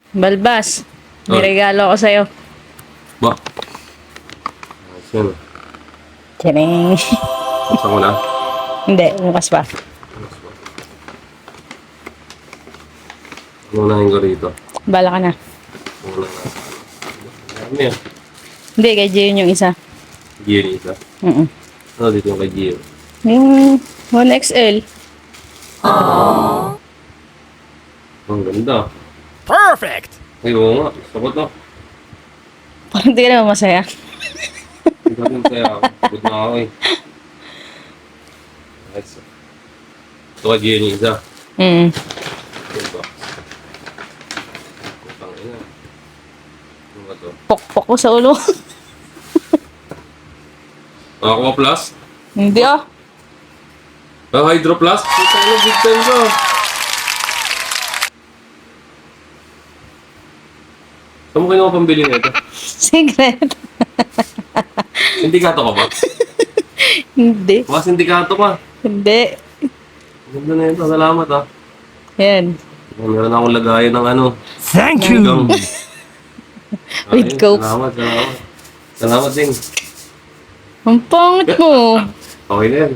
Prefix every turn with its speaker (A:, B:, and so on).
A: Balbas, may
B: Oh.
A: regalo ako sa'yo.
B: Ba? Ayun.
A: Tiring.
B: Buksan ko na.
A: Hindi, bukas pa.
B: Unahin ko rito.
A: Bala ka na.
B: Una na. Dami ah.
A: Hindi, kay Jane yung isa.
B: Gio ni isa.
A: Mm.
B: Ano dito yung kay Gio?
A: Yung 1XL.
B: Ang ganda.
C: Perfect!
B: Ay, oo nga. Gusto ko to.
A: Parang di ka naman masaya.
B: Hindi ka rin kaya ako. Good na ako eh. Nice. Ito kay Gio ni isa.
A: Mm.
B: Ito. Putang ina. Ano ba to?
A: Pokpok ko sa ulo.
B: Aqua Plus?
A: Hindi ah.
B: Hydro Plus? Putang ina, big time ka. Saan mo kinuha pambili nito?
A: Secret.
B: Sindikato ka ba?
A: Hindi.
B: Baka sindikato ka.
A: Hindi.
B: Ganda na ito. Salamat ah.
A: Yan.
B: Meron akong lagayan ng ano.
C: Thank you!
B: Hanggang.
A: With Coke.
B: Salamat. Salamat din.
A: Ang pangit mo.
B: Okay na yan.